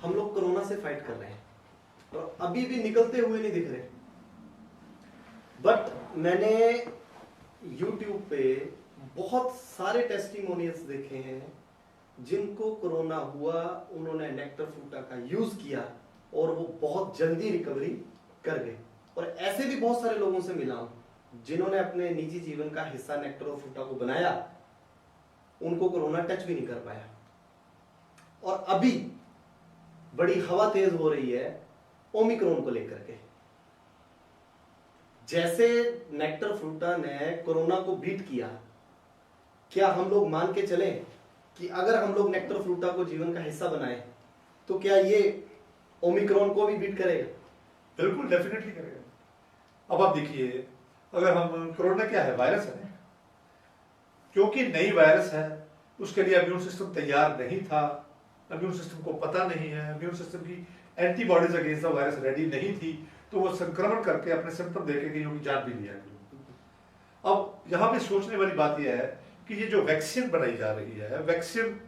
हम लोग कोरोना से फाइट कर रहे हैं और अभी भी निकलते हुए नहीं दिख रहे। बट मैंने YouTube पे बहुत सारे टेस्टिमोनियल्स देखे हैं जिनको कोरोना हुआ, उन्होंने नेक्टर फ्रूटा का यूज किया और वो बहुत जल्दी रिकवरी कर गए। और ऐसे भी बहुत सारे लोगों से मिला हूं जिन्होंने अपने निजी जीवन का हिस्सा नेक्टर और फ्रूटा को बनाया, उनको कोरोना टच भी नहीं कर पाया। और अभी बड़ी हवा तेज हो रही है ओमिक्रॉन को लेकर के। जैसे नेक्टर फ्रूटा ने कोरोना को बीट किया, क्या हम लोग मान के चलें कि अगर हम लोग नेक्टर फ्रूटा को जीवन का हिस्सा बनाए तो क्या ये ओमिक्रॉन को भी बीट करेगा? बिल्कुल, डेफिनेटली करेगा। अब आप देखिए, अगर हम कोरोना क्या है, वायरस है, क्योंकि नई वायरस है उसके लिए इम्यून सिस्टम तैयार नहीं था, इम्यून सिस्टम को पता नहीं है, इम्यून सिस्टम की antibodies against the virus ready नहीं थी, तो वो संक्रमण करके अपने सिम्टम देके कईयों की जान भी लिया। अब यहाँ पे सोचने वाली बात यह है कि ये जो वैक्सीन बनाई जा रही है, वैक्सीन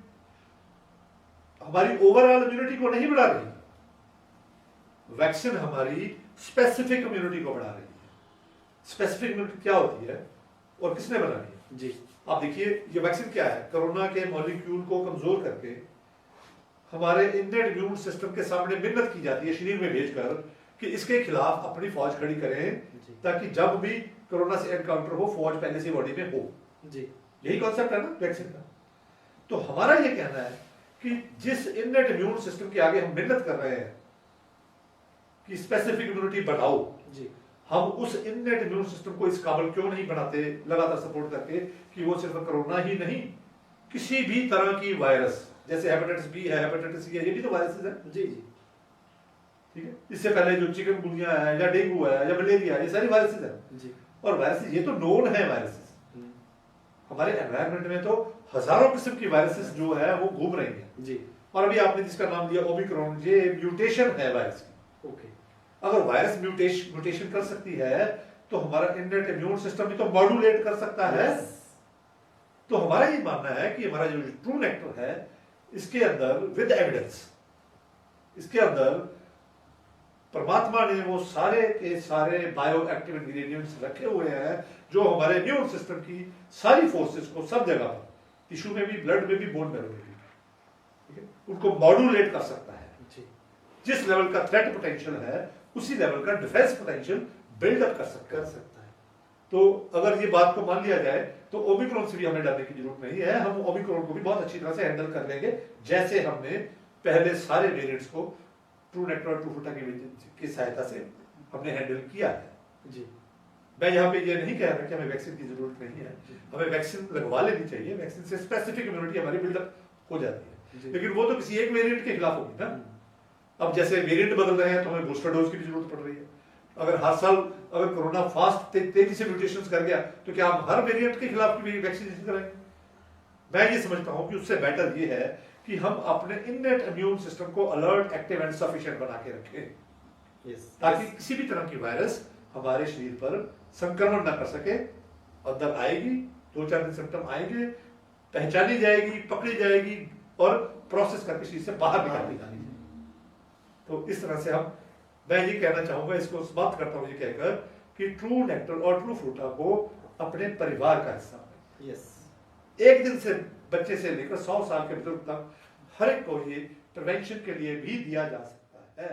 हमारी ओवरऑल इम्यूनिटी को नहीं बढ़ा रही, वैक्सीन हमारी स्पेसिफिक इम्यूनिटी को बढ़ा रही है। स्पेसिफिक इम्यूनिटी क्या होती है और किसने बनानी है? जी, आप देखिए, ये वैक्सीन क्या है? कोरोना के मॉलिक्यूल को कमजोर करके हमारे इन्नेट इम्यून सिस्टम के सामने मिन्नत की जाती है शरीर में भेजकर कि इसके खिलाफ अपनी फौज खड़ी करें, ताकि जब भी कोरोना से एनकाउंटर हो फौज पहले से बॉडी में हो। जी, यही कॉन्सेप्ट है ना वैक्सीन का। तो हमारा ये कहना है कि जिस इन्नेट इम्यून सिस्टम के आगे हम मिन्नत कर रहे हैं कि स्पेसिफिक इम्यूनिटी बढ़ाओ, जी, हम उस इन्नेट इम्यून सिस्टम को इस काबिल क्यों नहीं बनाते लगातार सपोर्ट करके कि वो सिर्फ कोरोना ही नहीं, किसी भी तरह की वायरस, जैसे हेपेटाइटिस बी है, हेपेटाइटिस सी है, ये भी तो वायरसेस है। जी, जी, ठीक है, इससे पहले जो चिकनगुनिया है या डेंगू है या मलेरिया है, ये सारी वायरसेस है। जी, और वायरसेस ये तो नोन है वायरसेस। हमारे एनवायरनमेंट में तो हजारों किस्म की वायरसेस जो है वो घूम रही हैं। जी, और अभी आपने जिसका नाम दिया ओमिक्रॉन, ये म्यूटेशन है वायरस की। ओके। अगर वायरस म्यूटेशन कर सकती है तो हमारा इन्नेट इम्यून सिस्टम भी तो मॉड्यूलेट कर सकता है। तो हमारा ये मानना है कि हमारा जो ट्रू नेक्टर है, इसके अंदर विद एविडेंस, इसके अंदर परमात्मा ने वो सारे के सारे बायो एक्टिव इंग्रेडिएंट्स रखे हुए हैं जो हमारे इम्यून सिस्टम की सारी फोर्सेस को सब जगह पर, टिश्यू में भी, ब्लड में भी, बोन में भी, ठीक है, उनको मॉड्यूलेट कर सकता है। जिस लेवल का थ्रेट पोटेंशियल है उसी लेवल का डिफेंस पोटेंशियल बिल्डअप कर सकता है। तो अगर ये बात को मान लिया जाए तो ओमिक्रॉन से भी हमें डरने की जरूरत नहीं है। हम ओमिक्रॉन को भी बहुत अच्छी तरह से हैंडल कर लेंगे, जैसे हमने पहले सारे वेरिएंट्स को ट्रू नेक्टर और ट्रू फ्रूटा की सहायता से हमने हैंडल किया है। जी, मैं यहाँ पे ये नहीं कह रहा कि हमें वैक्सीन की जरूरत नहीं है, हमें वैक्सीन लगवा लेनी चाहिए। वैक्सीन से स्पेसिफिक इम्यूनिटी हमारी बिल्डअप हो जाती है, लेकिन वो तो किसी एक वेरिएंट के खिलाफ होगी ना। अब जैसे वेरिएंट बदल रहे हैं तो हमें बूस्टर डोज की भी जरूरत पड़ रही है। अगर हर साल अगर कोरोना फास्ट तेजी से म्यूटेशंस कर गया तो क्या हम हर वेरिएंट के खिलाफ भी वैक्सीनेशन कराएंगे? मैं ये समझता हूं कि उससे बेटर ये है कि हम अपने इन्नेट इम्यून सिस्टम को अलर्ट, एक्टिव एंड सफिशिएंट बना के रखें, ताकि किसी भी तरह की वायरस हमारे शरीर पर संक्रमण ना कर सके। अंदर आएगी, 2-4 दिन सिम्टम आएंगे, पहचानी जाएगी, पकड़ी जाएगी और प्रोसेस करके शरीर से बाहर निकाली जाएगी। तो इस तरह से मैं ये कहना चाहूंगा, इसको समाप्त करता हूं ये कहकर कि ट्रू नेक्टर और ट्रू फ्रूटा को अपने परिवार का हिस्सा बने। एक दिन से बच्चे से लेकर 100 साल के बुजुर्ग तक हर एक को ये प्रिवेंशन के लिए भी दिया जा सकता है।